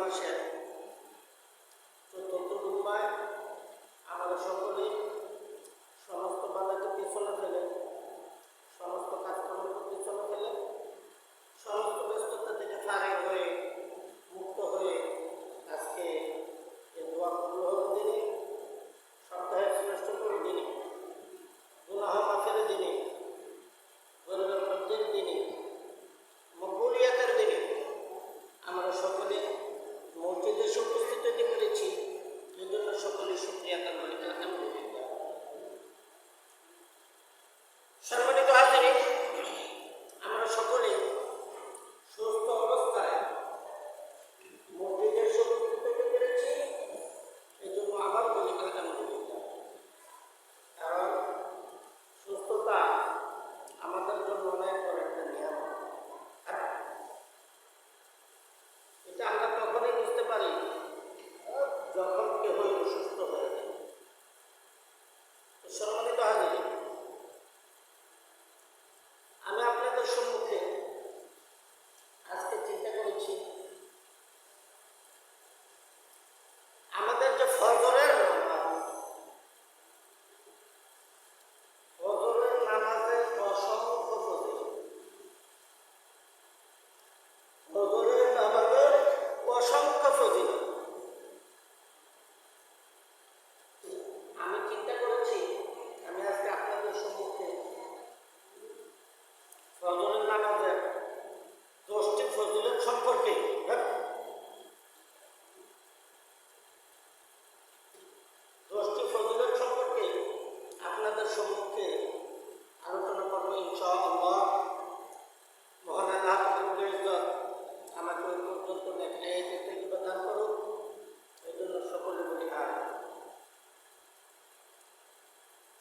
মাসের চতুর্থ জুম্মায় আমরা সকলেই সমস্ত বাধাকে পিছনে ফেলে, সমস্ত কাজকর্মকে পিছনে ফেলে, সমস্ত ব্যস্ততা থেকে ফারেক হয়ে, মুক্ত হয়ে আজকে এই দোয়া কবুল হওয়ার দিনে, সপ্তাহের শ্রেষ্ঠতম দিনে, গুনাহ মাফের দিনে, গরিবের মধ্যের দিনে, মকবুলিয়াতের দিনে আমরা সকলে মসজিদে উপস্থিত হতে পেরেছি। এই জন্য সকলে শুকরিয়া আদায় করি, আলহামদুলিল্লাহ। সম্মানিত হাজিরিন, আমরা সকলে সুস্থ অবস্থায় মসজিদে উপস্থিত হতে পেরেছি, এই জন্য আবার বলি আলহামদুলিল্লাহ। কারণ সুস্থতা আমাদের জন্য অনেক বড় একটা নিয়ামত। এটা আমরা তখনই বুঝতে পারি যখন কেউ অসুস্থ হয়ে যায়। সম্মানিত হাজিরিন, আমি আপনাদের সম্মুখে আজকে চিন্তা করেছি আমাদের যে ফজরের নামাজের অসংখ্য ফজিলত, ফজরের নামাজের অসংখ্য ফজিলত। আমি চিন্তা করেছি আমি আজকে আপনাদের সম্মুখে ফজরের নামাজের 10টি ফজিলত সম্পর্কে আপনাদের সম্মুখে আলোচনা করবো ইনশাআল্লাহ। মহান আল্লাহ রব্বুল ইজ্জত আমাকে ওই পর্যন্ত নেখায় যেতে দান করুন, এই জন্য সকলে বলি আমিন।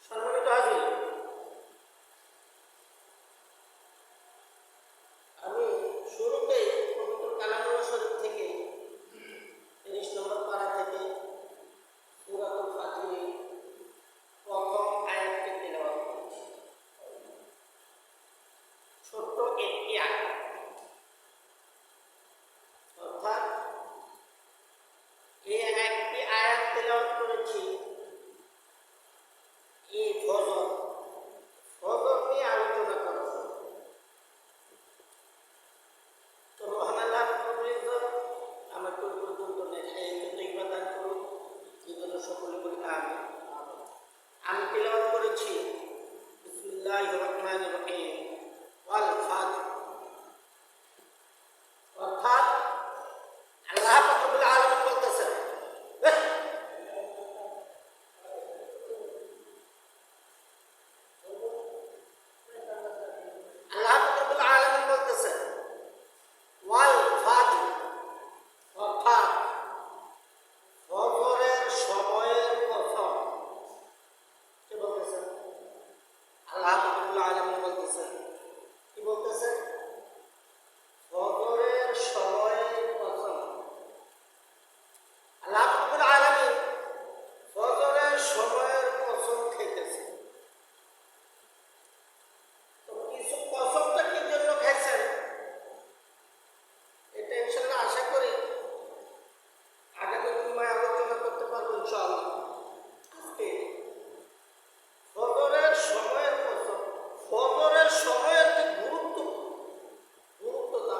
সম্মানিত হাজির, আমি শুরুতে পবিত্র কালামুল শরীফ থেকে 30 নম্বর পারা থেকে সূরাতুল ফাতির প্রথম আয়াতটি তেলাওয়াত করেছি। ছোট্ট একটি আয়াত, অর্থাৎ এই একটি আয়াত তেলাওয়াত করেছি। এই ফজর নিয়ে আলোচনা করা হয়। তো মহান আল্লাহ রব্বুল ইজ্জত আমাকে ওই পর্যন্ত নেখায় তৌফিক দান করুন, এই জন্য সকলে বলি আমিন। আমি তেলাওয়াত করেছি বিসমিল্লাহির রহমানির রহিম ওয়াল ফাজর, অর্থাৎ আল্লাহ রব্বুল আলামিন বলতেছেন ওয়াল ফাজর, অর্থাৎ ফজরের সময়ের কসম। কি বলতেছেন? আল্লাহ রাব্বুল আলামিন বলতেছেন, কি বলতেছেন? ফজরের সময়ের কসম। আল্লাহ রাব্বুল আলামিন ফজরের সময়ের কসম খাইতেছে। তো কিছু কসমটা কি জন্য খাইছেন এটা ইনশাআল্লাহ আশা করি আগামী জুম্মায় আলোচনা করতে পারবো ইনশাআল্লাহ। আজকে ফজরের সময়ের কসম, ফজরের সময়ের যে গুরুত্বটা,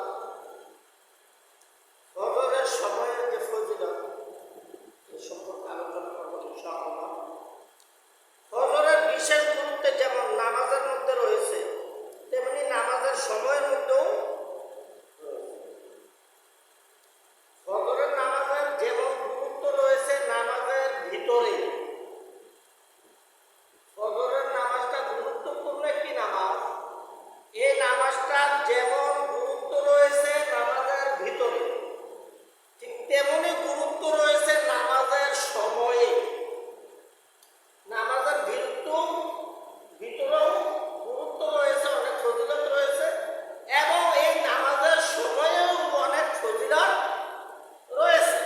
ফজরের সময়ের যে ফজিলত, এই সম্পর্কে আলোচনা করবো ইনশাআল্লাহ। ফজরের বিশেষ গুরুত্ব যেমন নামাজের মধ্যে রয়েছে, তেমনি নামাজের সময়ের মধ্যেও রয়েছে। ফজরের নামাজের যেমন গুরুত্ব রয়েছে নামাজের ভিতরে, ফজরের নামাজটা গুরুত্বপূর্ণ একটি নামাজ, এই নামাজটা যেমন গুরুত্ব রয়েছে নামাজের ভিতরে, ঠিক তেমনি গুরুত্ব রয়েছে নামাজের সময়ে। নামাজের ভিতরেও গুরুত্ব রয়েছে, অনেক ফজিলত রয়েছে, এবং এই নামাজের সময়েও অনেক ফজিলত রয়েছে।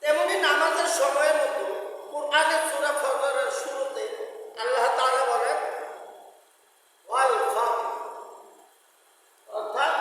তেমনি নামাজের সময়ের মতো কুরআনের সূরা ফজরের শুরুতে আল্লাহ তাআলা বলেন, ওয়াল ফাজর, অর্থাৎ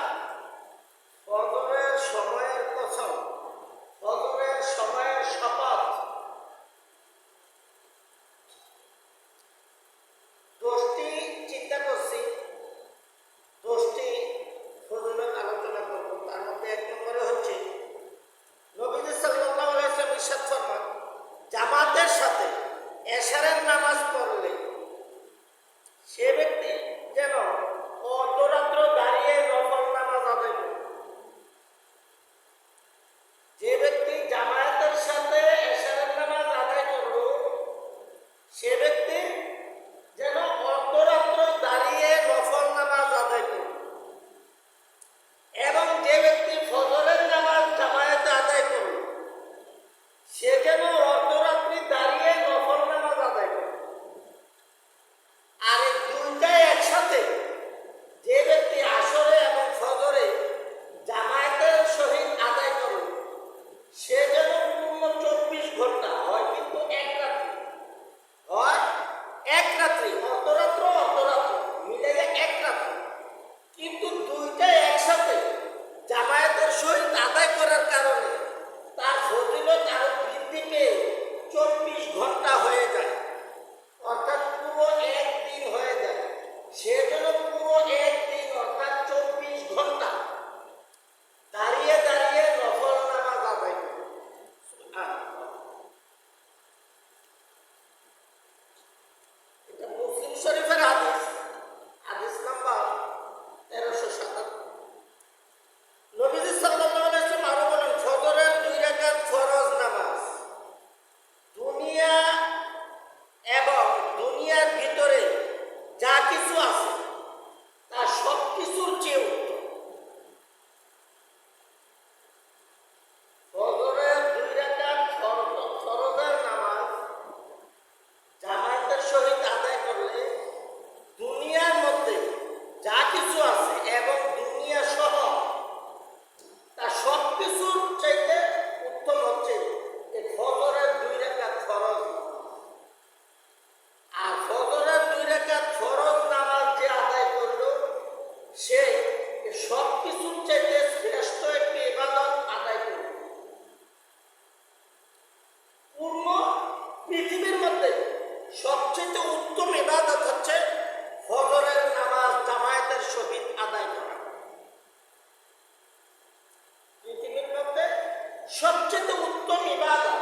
সবচেয়ে উত্তম ইবাদত,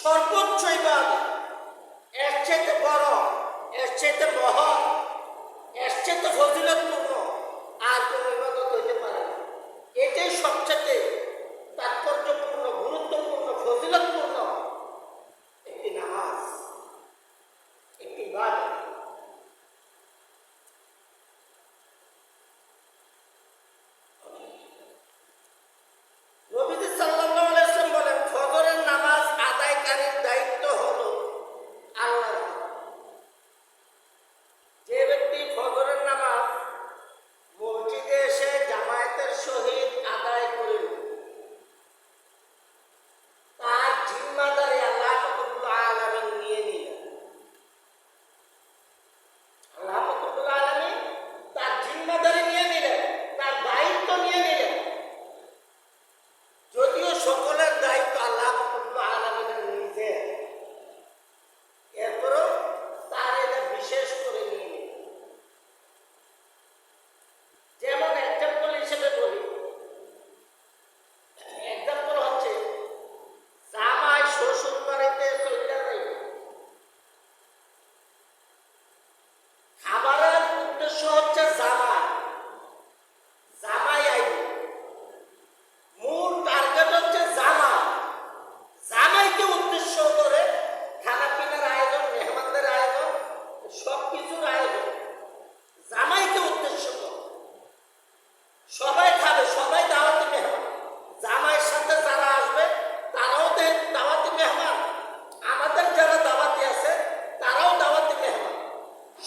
সর্বোচ্চ ইবাদত, এর চেয়ে বড়, এর চেয়ে মহৎ, এর চেয়ে ফজিলতপূর্ণ আর কোনো ইবাদত হইতে পারে না। এটাই সবচেয়ে তাৎপর্যপূর্ণ, গুরুত্বপূর্ণ, ফজিলতপূর্ণ একটি নামাজ, একটি ইবাদত। নবীজি সাল্লাল্লাহু আলাইহি ওয়াসাল্লাম বলেন, ফজরের নামাজ আদায়কারীর দায়িত্ব হলো আল্লাহর। যে ব্যক্তি ফজরের নামাজ মসজিদে এসে জামায়াতের সহিত আদায় করিল, তার জিম্মাদারি আল্লাহ রাব্বুল আলামিন নিয়ে নিলেন। আল্লাহ রাব্বুল আলামিন তার জিম্মাদারি নিয়ে নিলেন, তার দায়িত্ব নিয়ে নিলেন। যদিও সকলের দায়িত্ব আল্লাহ রাব্বুল আলামিনের নিজের, এরপরও তার এটা বিশেষ করে নিয়ে নিলেন। যেমন এক্সাম্পল হিসেবে বলি, এক্সাম্পল হচ্ছে জামাই শ্বশুর বাড়িতে চলে যাবে, খাবারের উদ্দেশ্য হচ্ছে জামাই, জামাই আইবে, মূল টার্গেট হচ্ছে জামাই, জামাইকে উদ্দেশ্য করে খানা পিনার আয়োজন, মেহমানদের আয়োজন, সবকিছুর আয়োজন জামাইকে উদ্দেশ্য করে। সবাই খাবে, সবাই দাওয়াতি মেহমান, জামাইয়ের সাথে যারা আসবে তারাও দাওয়াতি মেহমান, আমাদের যারা দাওয়াতি আছে তারাও দাওয়াতি মেহমান।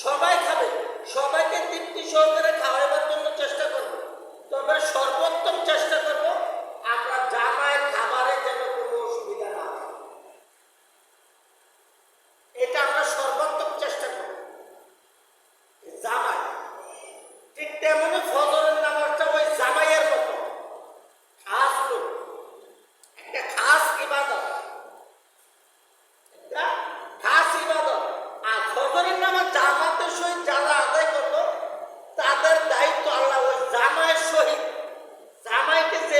সবাই খাবে, সবাইকে তৃপ্তি সহকারে খাওয়াবার জন্য চেষ্টা করব, তবে সর্বোত্তম চেষ্টা করব আমরা জামাইয়ের খাবারে যেন কোনো অসুবিধা না হয়, এটা আমরা সর্বোত্তম চেষ্টা করব। জামাই ঠিক তেমনি ফজরের নামাজটা ওই জামাইয়ের মতো খাস লোক, একটা খাস ইবাদত, একটা খাস ইবাদত। আর ফজরের নামাজ জামাতের সহিত যারা আদায় করলো তাদের দায়িত্ব আল্লাহ ওই জামাইয়ের সহিত, জামাইকে যে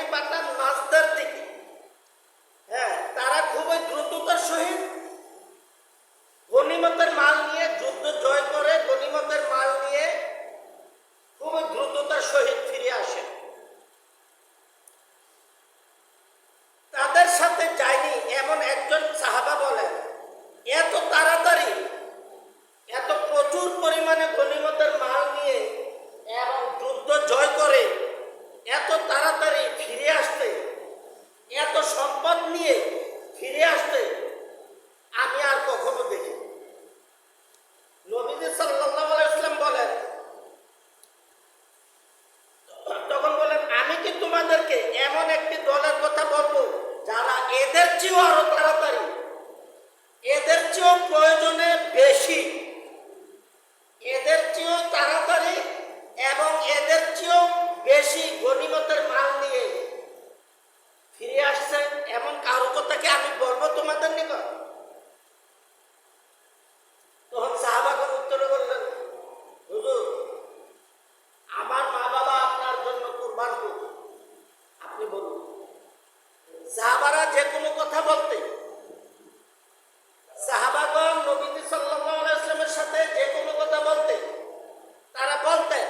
বাহিনী পাঠান মাছদের দিকে। হ্যাঁ, তারা খুবই দ্রুততার সহিত গনিমতের মাল নিয়ে যুদ্ধ জয় করে গনিমতের মাল নিয়ে খুবই দ্রুততার সহিত ফিরে আসে। তাদের সাথে যায়নি এমন একজন সাহাবা বলেন, এত তাড়াতাড়ি এত প্রচুর পরিমাণে গনিমতের মাল নিয়ে এবং যুদ্ধ জয় করে এত তাড়াতাড়ি ফিরে আসতে, এত সম্পদ নিয়ে ফিরে আসতে আমি আর কখনো দেখি। নবীজি সাল্লাল্লাহু আলাইহি ওয়াসাল্লাম বলেন, তখন বলেন, আমি কি তোমাদেরকে এমন একটি দলের কথা বলবো যারা এদের চেয়েও আরো তাড়াতাড়ি, এদের চেয়েও প্রয়োজনে বেশি, এদের চেয়েও তাড়াতাড়ি এবং এদের চেয়েও বেশি গনিমতের মাল নিয়ে ফিরে আসছে এমন কারো কথা কি আমি বলবো তোমাদের নিকট? তখন সাহাবাগণ উত্তরে বললেন, হুজুর, আমার মা বাবা আপনার জন্য কুরবান হোক, আপনি বলুন। সাহাবারা যে কোনো কথা বলতে, সাহাবাগণ নবী সাল্লাল্লাহু আলাইহি ওয়াসাল্লামের সাথে যে কোনো কথা বলতে তারা বলতেন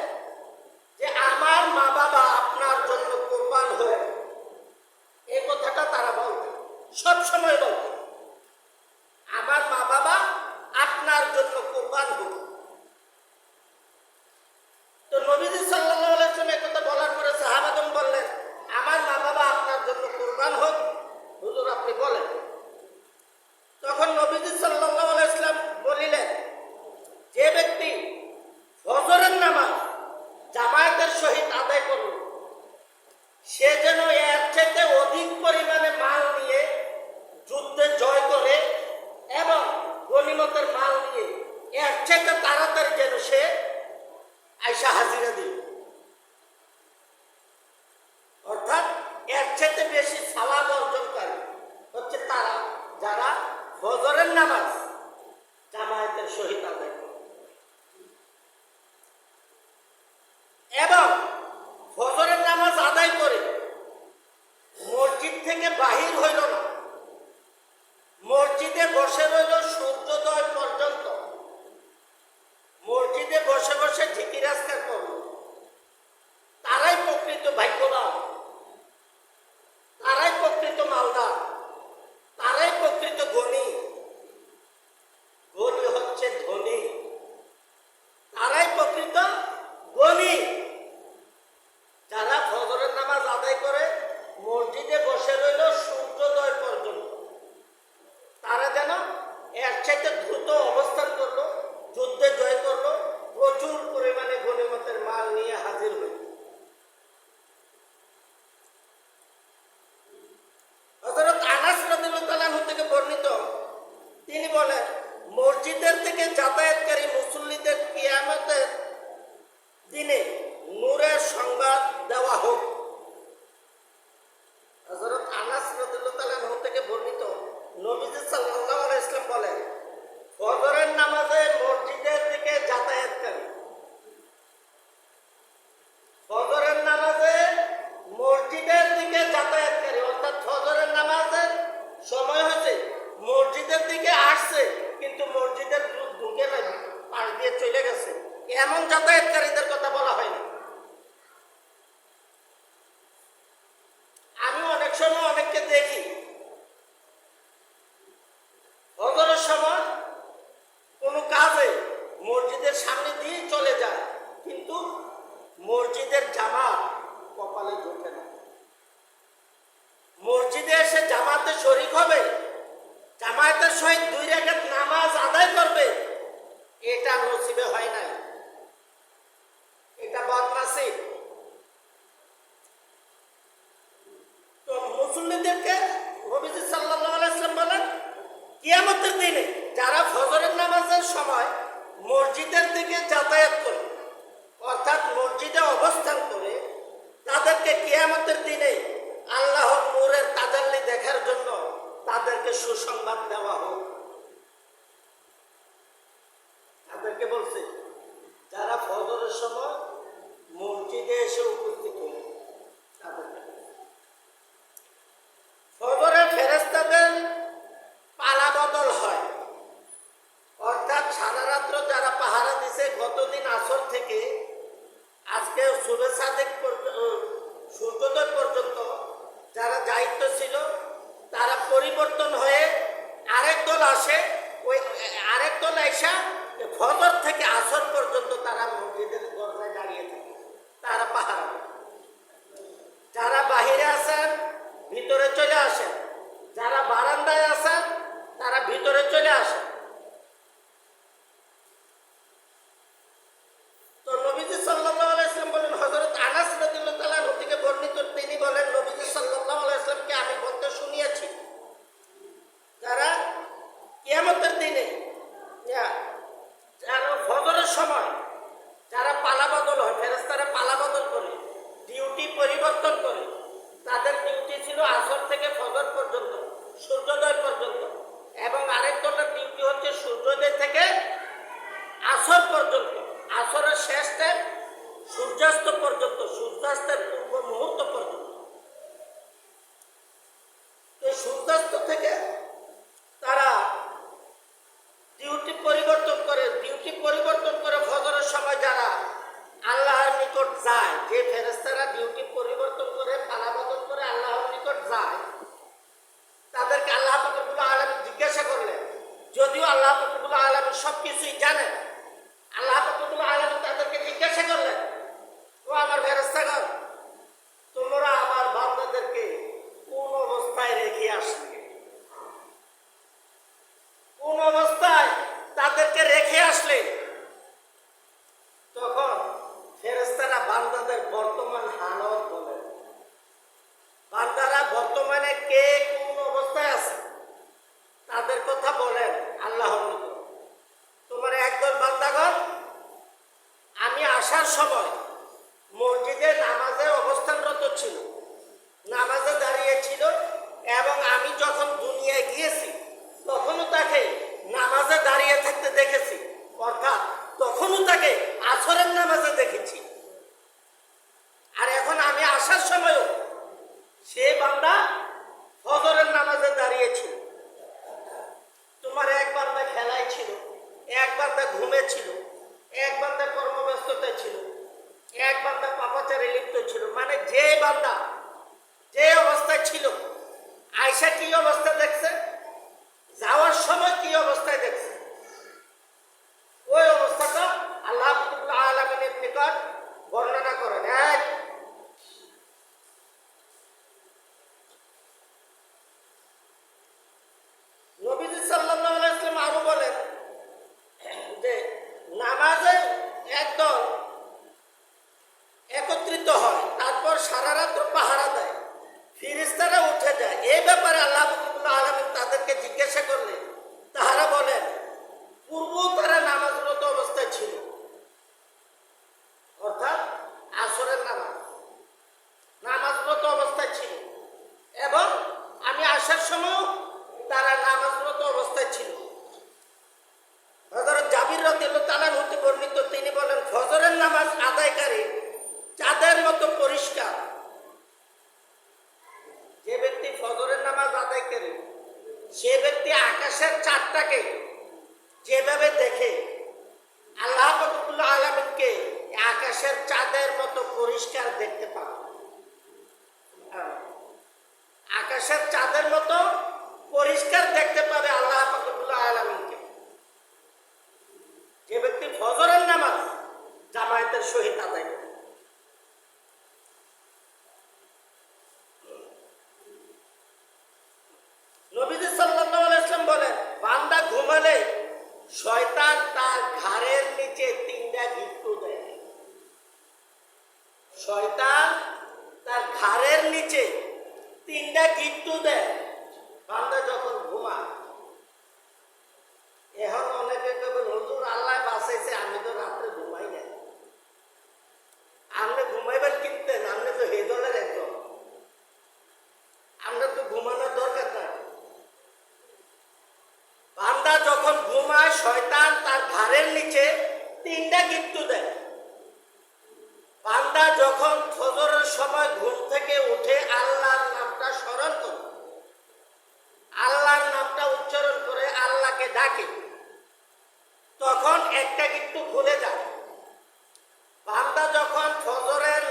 যে আমার মা বাবা আপনার জন্য কুরবান হোক, এই কথাটা তারা বলতেন, সব সময় বলতেন, আমার মা বাবা আপনার জন্য কুরবান হোক। তো নবীজি সাল্লাল্লাহু আলাইহি ওয়াসাল্লাম এই কথা বলার পরে সাহাবাগণ বললেন, আমার মা বাবা আপনার জন্য কুরবান হোক, হুজুর আপনি বলেন। তখন নবীজি সাল্লাল্লাহু আলাইহি ওয়াসাল্লাম বলিলেন, যে ব্যক্তি ফজরের নামাজ জামায়াতের সহিত আদায় করল, সে যেন এর চাইতে অধিক পরিমাণে মাল নিয়ে যুদ্ধে জয় করে এবং গনিমতের মাল নিয়ে এর চাইতে তাড়াতাড়ি যেন সে আয়সা হাজিরা দিল, অর্থাৎ এর চাইতে বেশি সওয়াব অর্জনকারী হচ্ছে তারা যারা ফজরের নামাজ জামায়াতের সহিত আদায় করে এবং ফজরের নামাজ আদায় করে মসজিদ থেকে বাহির হইল না, মসজিদে বসে রইল সূর্যোদয় পর্যন্ত, মসজিদে বসে বসে জিকির আজকার করল, তারাই প্রকৃত ভাগ্যবান, তারাই প্রকৃত মালদার, তারাই প্রকৃত গণী। গণী হচ্ছে ধনী, তারাই প্রকৃত গণী যারা ফজরের নামাজ আদায় করে মসজিদে বসে রইল সূর্যোদয় পর্যন্ত। তারা যেন এর চাইতে দ্রুত অবস্থান করলো, যুদ্ধে জয় করলো, প্রচুর পরিমাণে গনিমতের মাল নিয়ে হাজির হইল। হযরত আনাস রাদিয়াল্লাহু আনহু থেকে বর্ণিত, তিনি বলেন, মসজিদের থেকে যাতায়াতকারী মুসল্লিদের কিয়ামতের দিনে নূরের সংবাদ দেওয়া হোক। হযরত আনাস রাদিয়াল্লাহু আনহু থেকে বর্ণিত, নবীজি সাল্লাল্লাহু আলাইহি ওয়াসাল্লাম বলেন, ফজরের নামাজে মসজিদের দিকে যাতায়াতকারী, ফজরের নামাজে মসজিদের দিকে যাতায়াতকারী, অর্থাৎ ফজরের নামাজের সময় হয়েছে, মসজিদের দিকে আসছে কিন্তু মসজিদের ঢুকে না, পাশ দিয়ে চলে গেছে, এমন যাতায়াতকারীদের কথা বলা হয়নি। আমি অনেক সময় অনেককে দেখি ফজরের সময় কোনো কাজে মসজিদের সামনে দিয়ে চলে যায়, কিন্তু মসজিদের জামাত কপালে জোটে না। মসজিদে এসে জামাতে শরীক হবে, জামায়াতের সহিত 2 রাকাত নামাজ আদায় করবে, এটা নসিবে হয় নাই, এটা বদনসিব। তো মুসল্লিদেরকে নবীজি সাল্লাল্লাহু আলাইহি ওয়াসাল্লাম বলেন, কিয়ামতের দিনে যারা ফজরের নামাজের সময় মসজিদের দিকে যাতায়াত করে, অর্থাৎ মসজিদে অবস্থান করে, তাদেরকে কিয়ামতের দিনে আল্লাহর নূরের তাজাল্লি দেখার জন্য তাদেরকে সুসংবাদ দেওয়া হোক। তাদেরকে বলছে যারা ফজরের সময় মসজিদে এসে উপস্থিত হল, তাদেরকে সুবে সাদেক সূর্যোদয় পর্যন্ত যারা দায়িত্ব ছিল তারা পরিবর্তন হয়ে আরেক দল আসে। ওই আরেক দল এসা ফজর থেকে আসর পর্যন্ত তারা মসজিদের দরজায় দাঁড়িয়ে থাকে, তারা পাহারা। যারা বাহিরে আসেন ভিতরে চলে আসেন, যারা বারান্দায় আসেন তারা ভিতরে চলে আসেন। তো নবীজি সাল্লাল্লাহু আলাইহি ওয়াসাল্লাম বলেন, হযরত আনাস রাদিয়াল্লাহু তাআলা থেকে বর্ণিত, তিনি বলেন নবীজি সাল্লাল্লাহু আলাইহি ওয়াসাল্লামকে আমি বলতে শুনিয়েছি, যারা কিয়ামতের দিনে যারা ফজরের সময় যারা পালাবদল হয়, ফেরেশতারা পালাবদল করে ডিউটি পরিবর্তন করে, তাদের ডিউটি ছিল আসর থেকে ফজর পর্যন্ত, সূর্যোদয় পর্যন্ত, এবং আরেক দলের ডিউটি হচ্ছে সূর্যোদয় থেকে আসর পর্যন্ত, আসরের শেষ টাইম সূর্যাস্ত পর্যন্ত, সূর্যাস্তের পূর্ব মুহূর্ত পর্যন্ত। এই সূর্যাস্ত থেকে তারা ডিউটি পরিবর্তন করে ফজরের সময় যারা আল্লাহর নিকট যায়, যে ফেরেশতারা ডিউটি পরিবর্তন করে পালাবদল করে আল্লাহর নিকট যায়, তাদেরকে আল্লাহ পাক রব্বুল আলামিন জিজ্ঞাসা করলেন, যদিও আল্লাহ পাক রব্বুল আলামিন সবকিছুই জানেন, আল্লাহ পাক রব্বুল আলামিন তাদেরকে জিজ্ঞাসা করলেন, ও আমার ফেরেশতাগণ, তোমরা আমার বান্দাদেরকে কোন অবস্থায় রেখে আসলে, কোন অবস্থায় তাদেরকে রেখে আসলে? তখন ফেরেশতারা বান্দাদের বর্তমান হালত বলেন, বান্দারা বর্তমানে কে কোন অবস্থায় আছে তাদের কথা বলেন আল্লাহর নিকট। তোমার একদল বান্দাগণ আমি আসার সময় মসজিদে নামাজে অবস্থানরত ছিল, নামাজে দাঁড়িয়েছিল, এবং আমি যখন দুনিয়ায় গিয়েছি তখনও তাকে নামাজে দাঁড়িয়ে থাকতে দেখেছি, অর্থাৎ তখনও তাকে আসরের নামাজে দেখেছি। আর এখন আমি আসার সময়ও সে বান্দা ফজরের নামাজে দাঁড়িয়েছিল। তোমার এক বান্দা খেলায় ছিল, এক বান্দা ঘুমে ছিল, এক বান্দা কর্মব্যস্ততায় ছিল, এক বান্দা পাপাচারে লিপ্ত ছিল। মানে যে বান্দা যে অবস্থায় ছিল, আয়সা কি অবস্থা দেখছে, যাওয়ার সময় কি অবস্থায় দেখছে, ওই অবস্থাটা আল্লাহ রাব্বুল আলামিনের নিকট বর্ণনা করেন। নবীজি সাল্লাল্লাহু আলাইহি ওয়াসাল্লাম আরো বলেন যে নামাজে একদল একত্রিত হয়, তারপর সারা রাত পাহারা দেয়, ফেরেশতারা উঠে যায়। এই ব্যাপারে আল্লাহ রাব্বুল আলামিন তাদেরকে জিজ্ঞাসা করলেন, তাহারা বলেন পূর্ব তারা নামাজরত অবস্থায় ছিল, অর্থাৎ আসরের নামাজরত অবস্থায় ছিল, এবং আমি আসার সময় তারা নামাজরত অবস্থায় ছিল। হযরত জাবির রাদিয়াল্লাহু তাআলা হতে বর্ণিত, তিনি বলেন ফজরের নামাজ আদায়কারী চাঁদের মতো পরিষ্কার। যে ব্যক্তি ফজরের নামাজ আদায় করে সে ব্যক্তি আকাশের চাঁদটাকে যেভাবে দেখে, আল্লাহ রাব্বুল আলামিনকে আকাশের চাঁদের মতো পরিষ্কার দেখতে পাবে। আকাশের চাঁদের মতো পরিষ্কার দেখতে পাবে আল্লাহ রাব্বুল আলামিনকে যে ব্যক্তি ফজরের নামাজ জামায়াতের সহিত আদায় করে। নবীজি সাল্লাল্লাহু আলাইহি ওয়াসাল্লাম বলেন, বান্দা ঘুমালে শয়তান তার ঘাড়ের নিচে 3টা গিট্টু দেয়। শয়তান তার ঘাড়ের নিচে 3টা গিট্টু দেয় বান্দা যখন ঘুমায়। এখন অনেকে কেবল হুজুর আল্লাহ বাঁচাইছে, আমি তো রাত্রে ঘুমাই না। আপনি ঘুমাইবার কিনতেন, আপনি তো হেদলের একজন, আমরা তো ঘুমানোর দরকার নাই। বান্দা যখন ঘুমায় শয়তান তার ঘাড়ের নিচে 3টা গিট্টু দেয়। বান্দা যখন ফজরের সময় ঘুম থেকে উঠে আল্লাহর নামটা স্মরণ করে, আল্লাহর নামটা উচ্চারণ করে আল্লাহকে ডাকে, তখন একটা গিট্টু খুলে যায়। বান্দা যখন ফজরের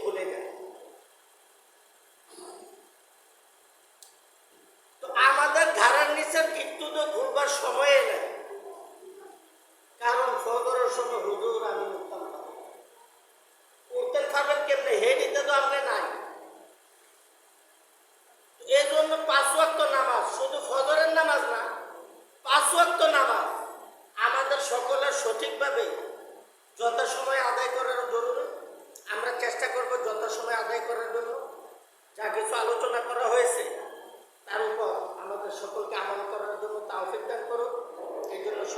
খুলে যায়। তো আমাদের ঘাড়ের নিচের কিন্তু তো ঘুরবার সময় নেই, কারণ ফজরের সময় হুজুর আমি উঠতাম পারি, উঠতেন খাবেন কেমনে, হেডিতে তো আমরা নাই। এই জন্য 5 ওয়াক্ত নামাজ, শুধু ফজরের নামাজ না, 5 ওয়াক্ত নামাজ আমাদের সকলের সঠিকভাবে যথাসময়ে আদায় করার জরুরি। আমরা চেষ্টা করব যথাসময়ে আদায় করার জন্য। যা কিছু আলোচনা করা হয়েছে তার উপর আমাদের সকলকে আমল